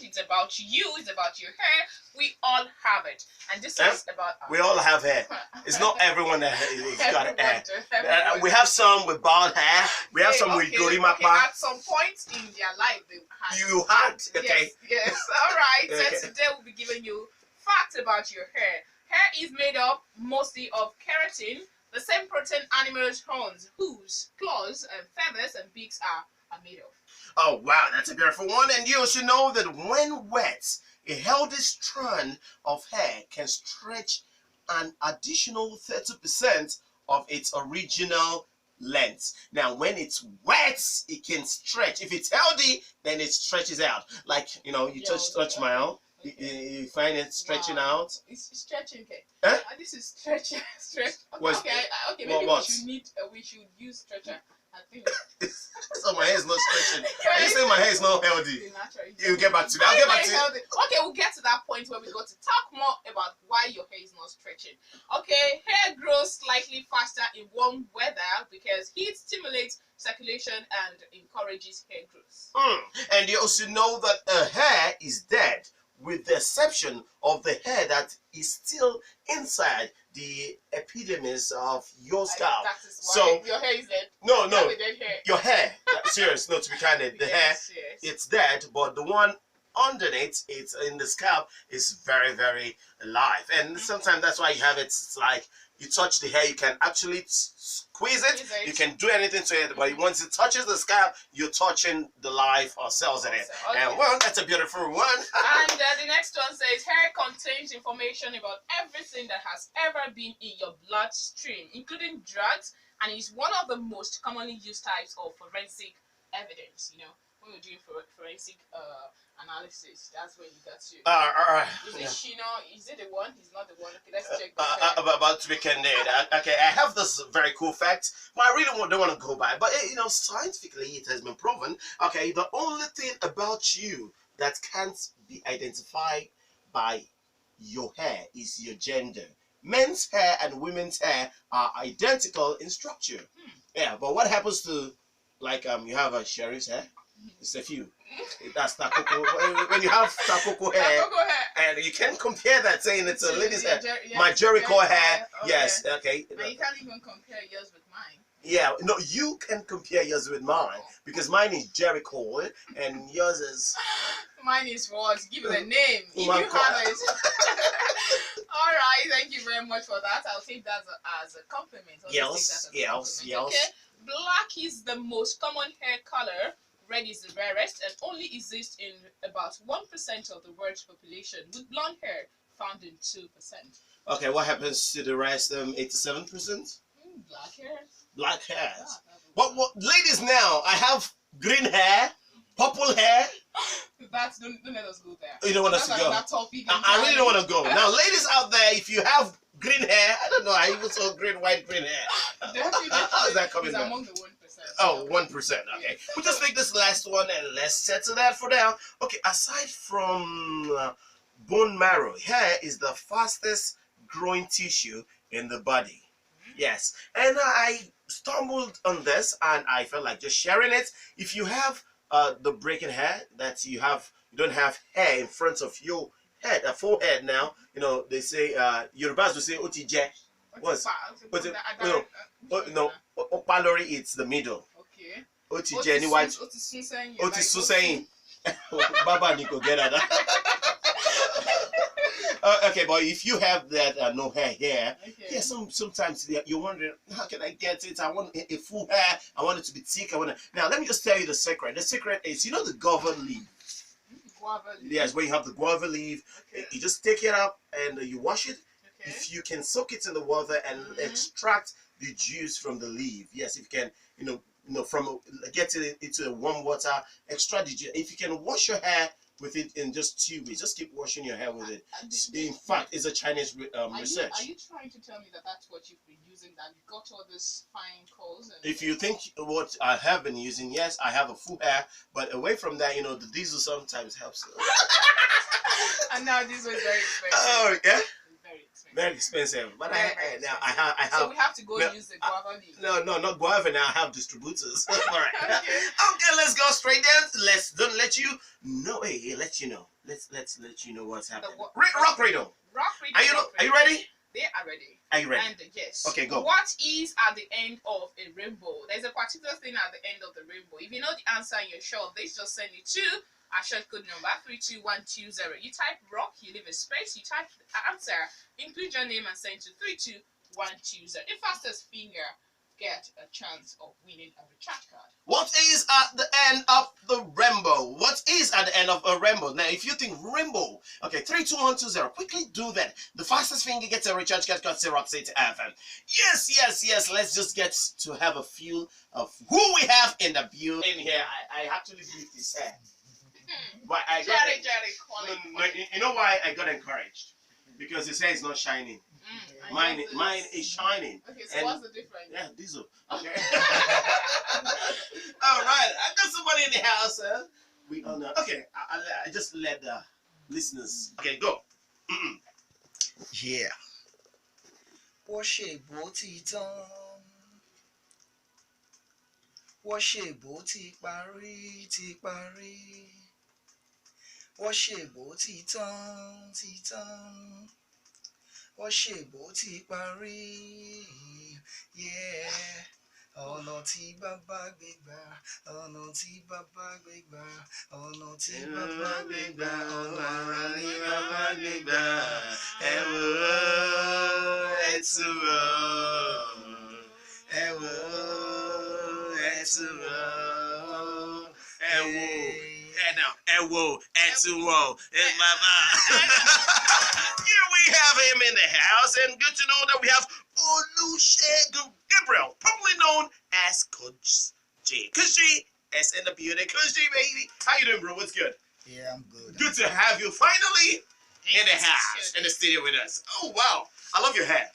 It's about you, it's about your hair. We all have it. And this is about us. We all have hair. It's not everyone that has got hair. We have some with bald hair. We have some with gorimapa. At some point in their life, they had. You had, okay. Yes. All right. Okay. So today we'll be giving you facts about your hair. Hair is made up mostly of keratin, the same protein animals' horns, hooves, claws, and feathers and beaks are made of. Oh, wow, that's a beautiful one. And you should know that when wet, a healthy strand of hair can stretch an additional 30% of its original length. Now, when it's wet, it can stretch. If it's healthy, then it stretches out. Like, you know, you touch my arm. You find it stretching out. It's stretching, okay. Huh? This is stretching. Okay, maybe we should use stretcher. I think. So my hair is not stretching. Are you saying my hair is not healthy? You get back to me. I'll get back to you. Okay, we'll get to that point where we go to talk more about why your hair is not stretching. Okay, hair grows slightly faster in warm weather because heat stimulates circulation and encourages hair growth. And you also know that a hair is dead, with the exception of the hair that is still inside the epidermis of your scalp. So your hair is dead. No, dead hair. Your hair. Serious, no, to be candid, the hair, it's dead, but the one underneath, it's in the scalp, is very, very alive. And sometimes that's why you have it. It's like you touch the hair, you can actually squeeze it. You can do anything to it, but once it touches the scalp, you're touching the life or cells in it. Okay. And well, that's a beautiful one. And the next one says hair contains information about everything that has ever been in your bloodstream, including drugs, and is one of the most commonly used types of forensic evidence. You know, when we're doing forensic analysis, that's when you got to. Is it Shino? Is it the one? He's not the one. Okay, let's check. About to be candid. Okay, I have this very cool fact, but I really don't want to go by. But you know, scientifically, it has been proven. Okay, the only thing about you that can't be identified by your hair is your gender. Men's hair and women's hair are identical in structure. Yeah, but what happens to, like, you have a sheriff's hair? It's a few. That's takoko. When you have takoko hair, and you can compare that saying it's a lady's hair. My Jericho hair, yes, okay. But you can't even compare yours with mine. Yeah, no, you can compare yours with mine because mine is Jericho and yours is. Mine is what? Give it a name. If you have it. All right, thank you very much for that. I'll take that as a compliment. Yes. Okay. Black is the most common hair color. Red is the rarest and only exists in about 1% of the world's population, with blonde hair found in 2%. Okay, what happens to the rest 87%? Black hair. Black hair. What ladies now, I have green hair, purple hair. Don't let us go there. You don't want us to go. I really don't want to go. Now, ladies out there, if you have green hair, I don't know, I even saw green hair. How is that coming among the 1%. Oh, 1%. Okay. We'll just make this last one and let's settle that for now. Okay, aside from bone marrow, hair is the fastest growing tissue in the body. Yes. And I stumbled on this and I felt like just sharing it. If you have the breaking hair that you don't have hair in front of your head, a forehead now, you know, they say, Yorubas will say, Otije. What's it? No, Opalori, it's the middle. Okay. Otije, any white? Otisusaying. Baba Nico, get at that. Okay, but if you have that no hair here, yeah, sometimes you're wondering, how can I get it? I want a full hair. I want it to be thick. Now, let me just tell you the secret. The secret is, you know the guava leaf? Guava leaf? Yes, when you have the guava leaf, you just take it up and you wash it. Okay. If you can soak it in the water and extract the juice from the leaf, yes, if you can, get it into warm water, extract the juice. If you can wash your hair with it in just 2 weeks, just keep washing your hair with it. In fact, it's a Chinese research. Are you trying to tell me that that's what you've been using, that you got all this fine curls? If you think what I have been using, yes, I have a full hair, but away from that, the diesel sometimes helps. And now this was very expensive. Oh, yeah? Very expensive. Very expensive. But Very, I, very I now expensive. I have So we have to go no, use the guava leaf. no, not guava. Now I have distributors. All right. Okay. Okay, let's go straight down. Let's don't let you know. Hey, let you know. Let's let you know what's happening. Rock Radar. Rock reading. Are you ready? They are ready. Are you ready? And yes. Okay, go. What is at the end of a rainbow? There's a particular thing at the end of the rainbow. If you know the answer and you're sure of this, just send it to our short code number 32120. You type rock, you leave a space, you type the answer, include your name and send to 32120. The fastest finger get a chance of winning a recharge card. What is at the end of the rainbow? What is at the end of a rainbow? Now, if you think rainbow, okay, 32120, quickly do that. The fastest finger gets a recharge card courtesy Rockcity FM. Yes. Let's just get to have a feel of who we have in the view. In here, I actually beat this hair. But I got Jerry, you know why I got encouraged? Because his hair is not shining. Mine is shining. Okay, so what's the difference? Yeah, diesel. Okay. All right, I got somebody in the house. We all know. Okay, I just let the listeners. Okay, go. Yeah. Wọ́n ṣe bó ti tán. Wọ́n ṣe bó ti parí ti parí. Wọ́n ṣe bó ti tán ti tán. Wọ́n ṣe bó ti parí. Yeah. Ọ̀nà tí bàbá gbé gbà, ọ̀nà tí bàbá gbé gbà, ọ̀nà tí bàbá gbé gbà, ọ̀nà àrà ni bàbá gbé gbà. Ẹ wò ó, ẹ tún wò ó. Ẹ wò ó, ẹ tún wò ó. Ẹ wò, ẹ tún wò. It's Baba. Here we have him in the house, and good to know that we have Olusegun Gabriel, popularly known as kos'G. kos'G is in the building. kos'G, baby. How you doing, bro? What's good? Yeah, I'm good. Good to have you finally in the house, in the studio with us. Oh, wow. I love your hair.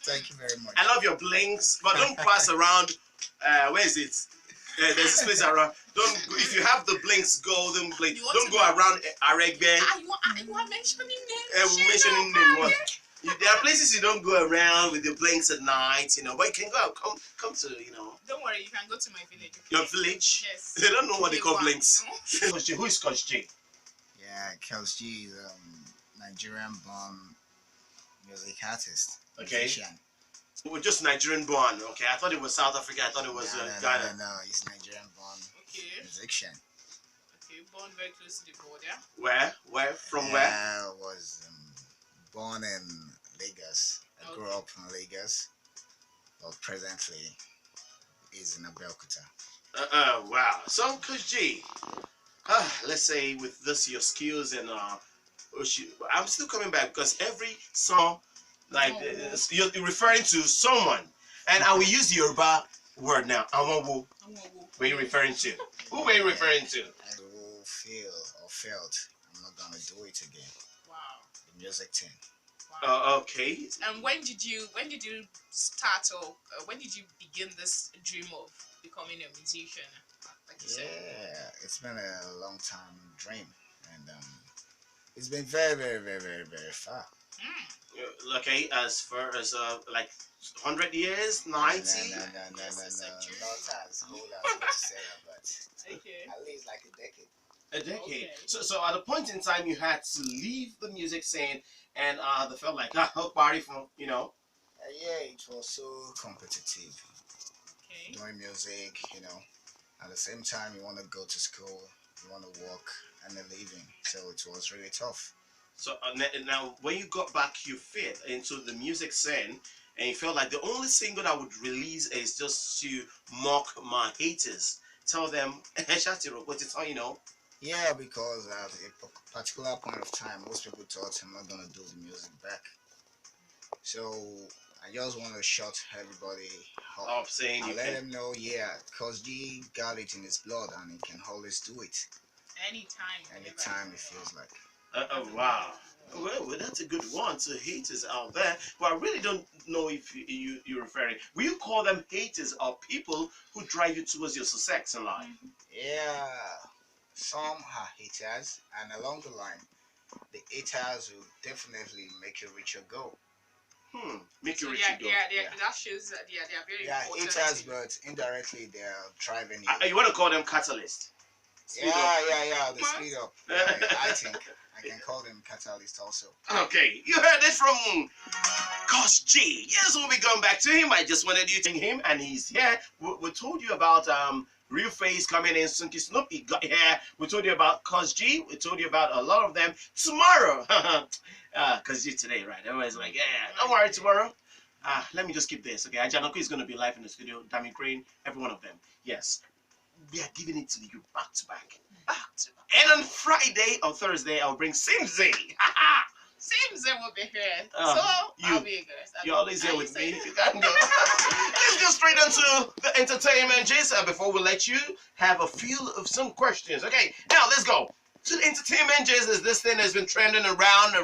Thank you very much. I love your blinks, but don't pass around. Where is it? There's a space around. Don't. If you have the blinks, golden blink. Don't go around Aregbe. You are mentioning names. Mentioning name. What? There are places you don't go around with your blinks at night, but you can go out, come to, Don't worry, you can go to my village. Okay? your village. Yes. They don't know what they call want, blinks. you know? kos'G, who is kos'G? Yeah, kos'G is Nigerian-born music artist. Okay. Musician. We're just Nigerian born. Okay, I thought it was South Africa. I thought it was Ghana. No, he's Nigerian-born Okay. musician. Okay, born very close to the border. Where? From where? I was born in Lagos. I grew up in Lagos, but presently is in Abeokuta. Wow. So kos'G, let's say with this your skills and I'm still coming back because every song like you're referring to someone, and I will use the Yoruba word now. Awowo. Were you referring to? Who were you referring to? I will feel or felt I'm not gonna do it again. Wow. The music thing. Wow. Okay. And when did you start, or when did you begin this dream of becoming a musician? Like you said. Yeah, it's been a long time dream, and it's been very, very, very, very, very far. Okay, as far as like 100 years, 90. No, not as old as what you say, but Okay. at least like a decade. A decade. Okay. So at a point in time, you had to leave the music scene, and they felt like party from Yeah, it was so competitive. Okay. Doing music, at the same time you want to go to school, you want to work and a living, so it was really tough. So now, when you got back your feet into the music scene, and you felt like the only single that would release is just to mock my haters, tell them, what it's all Yeah, because at a particular point of time, most people thought I'm not gonna do the music back. So I just want to shut everybody up. of saying you I let can. them know, kos'G got it in his blood and he can always do it anytime he feels like. Wow. Well, that's a good one to haters out there. But I really don't know if you're referring. Will you call them haters or people who drive you towards your success in life? Yeah, some are haters, and along the line, the haters will definitely make you reach your goal. Make you So rich. that shows that they are very Yeah, important. haters, but indirectly they're driving you. You want to call them catalyst? Speed up. Yeah, the speed up. Yeah, I think I can call them catalyst also. Okay, you heard it from kos'G. Yes, we'll be going back to him. I just wanted you to him, and he's here. We told you about Real Face coming in. Sunky Snoop, he got here. We told you about kos'G. We told you about a lot of them tomorrow. kos'G today, right? Everyone's like, yeah, don't worry, tomorrow. Let me just keep this. Okay, Ajanoku is going to be live in the studio. Dami Crane, every one of them. Yes, we are giving it to you back to back. And on Friday or Thursday, I'll bring Simzi. Seems they will be here. Uh, So you- I'll be here. You're always here with me. You can go. Let's go straight into the entertainment, Jason, before we let you have a feel of some questions. Okay, now let's go. To the entertainment, Jason, this thing has been trending around,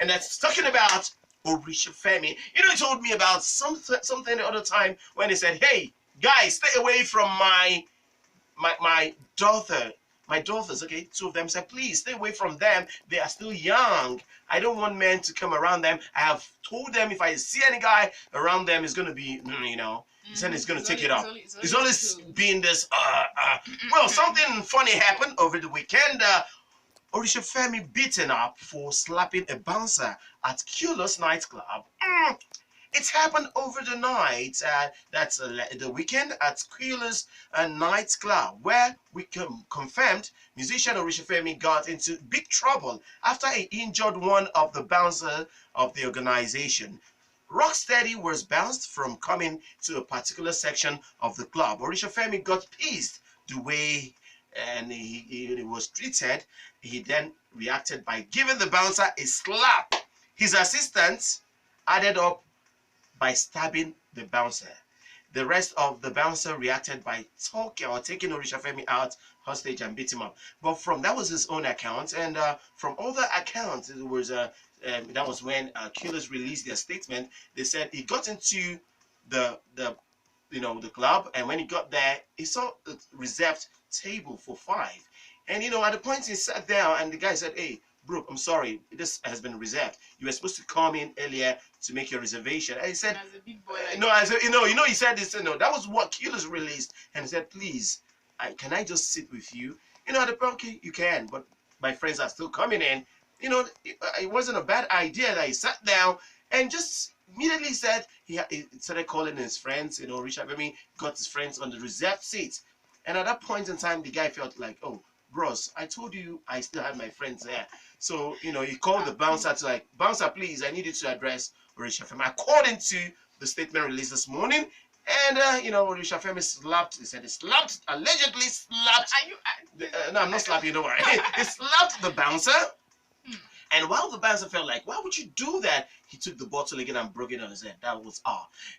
and that's talking about Orisha Femi. You know, he told me about something the other time when he said, hey, guys, stay away from my daughter. My daughters, okay, two of them said, please stay away from them. They are still young. I don't want men to come around them. I have told them if I see any guy around them, it's going to be, you know, he said he's going to take it up. It's always been this, Well, something funny happened over the weekend. Orisha Femi beaten up for slapping a bouncer at Kukulisious nightclub. It happened over the night. That's the weekend at Kukulisious nightclub, where we confirmed musician Orisha Femi got into big trouble after he injured one of the bouncers of the organization. Rockcity was bounced from coming to a particular section of the club. Orisha Femi got pissed the way and he was treated. He then reacted by giving the bouncer a slap. His assistant added up by stabbing the bouncer. The rest of the bouncer reacted by taking Orisha Femi out hostage and beat him up. But that was his own account, and from other accounts, it was that was when Kukulisious released their statement. They said he got into the club, and when he got there, he saw a reserved table for 5. And at the point he sat down, and the guy said, "Hey, bro, I'm sorry, this has been reserved. You were supposed to come in earlier to make your reservation." And he said, as a big boy, "No, I said, he said this. That was what Kukulisious released." And he said, "Please, can I just sit with you?" At the point, okay, you can, but my friends are still coming in. It wasn't a bad idea that he sat down and just immediately said he started calling his friends. Richard Femi got his friends on the reserved seat, and at that point in time, the guy felt like, "Oh, bros, I told you I still had my friends there." So, he called the bouncer to like, "Bouncer, please, I need you to address Orisha Femi." According to the statement released this morning, and, Orisha Femi slapped, he said he allegedly slapped. Are you? No, I'm not slapping you, don't worry. He slapped the bouncer. And while the bouncer felt like, why would you do that? He took the bottle again and broke it on his head. That was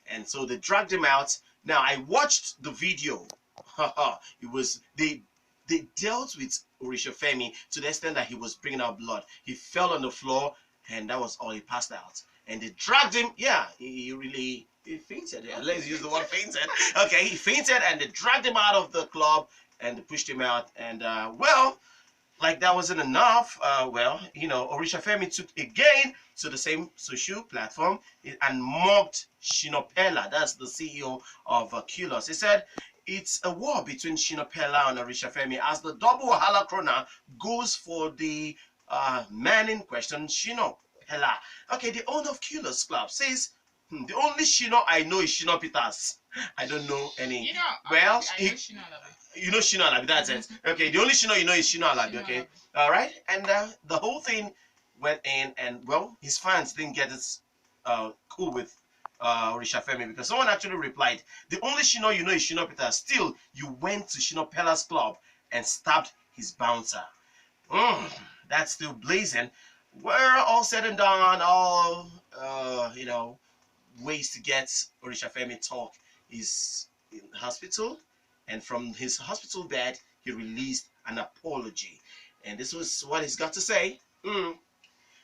And so they dragged him out. Now, I watched the video. They dealt with Orisha Femi to the extent that he was bringing out blood. He fell on the floor, and that was all. He passed out. And they dragged him. Yeah, he fainted. Yeah, let's use the word fainted. Okay, he fainted, and they dragged him out of the club, and they pushed him out. And, like that wasn't enough. Orisha Femi took again to the same social platform and mocked Shino Pella. That's the CEO of Kukulisious. He said, it's a war between Shino Pella and Orisha Femi as the double Wahala Krona goes for the man in question, Shino Pella. Okay, the owner of Kukulisious Club says, the only Shino I know is Shino Peters. I don't know any. I know Shino Alabi. You know Shino Alabi, that's it. Okay, the only Shino you know is Shino Alabi, okay? All right? And the whole thing went in, and, well, his fans didn't get it cool with Orisha Femi because someone actually replied, the only Shino you know is Shino Peter. Still, you went to Shino Pella's club and stabbed his bouncer. That's still blazing. We're all said and done, all, ways to get Orisha Femi talk is in hospital. And from his hospital bed, he released an apology. And this was what he's got to say.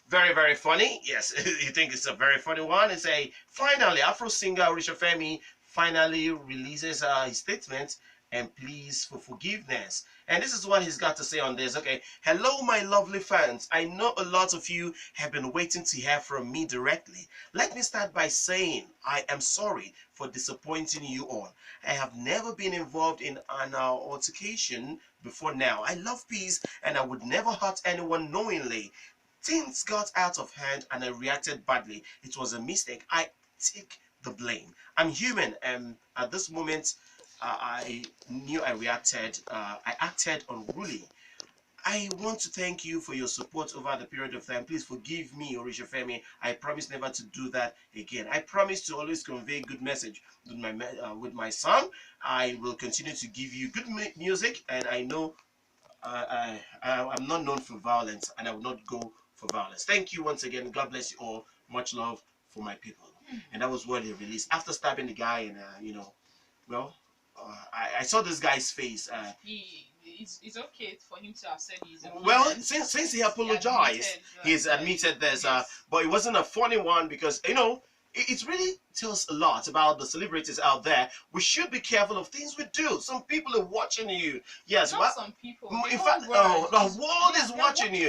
Very, very funny. Yes, you think it's a very funny one. It's finally, Afro singer Orisha Femi finally releases his statement and pleas for forgiveness. And this is what he's got to say on this. Okay, hello, my lovely fans. I know a lot of you have been waiting to hear from me directly. Let me start by saying I am sorry for disappointing you all. I have never been involved in an altercation before now. I love peace and I would never hurt anyone knowingly. Things got out of hand and I reacted badly. It was a mistake. I take the blame. I'm human, and at this moment, I knew I acted unruly. I want to thank you for your support over the period of time. Please forgive me, Orisha Femi. I promise never to do that again. I promise to always convey good message with my song. I will continue to give you good music, and I know I'm not known for violence, and I will not go for violence. Thank you once again. God bless you all. Much love for my people. And that was what he released after stabbing the guy, and well, I saw this guy's face. It's okay for him to have said he's a Well, villain. since he apologized, he's admitted this. Yes. But it wasn't a funny one because it really tells a lot about the celebrities out there. We should be careful of things we do. Some people are watching you. Yes, Not some people. in The fact, whole world the world is watching you.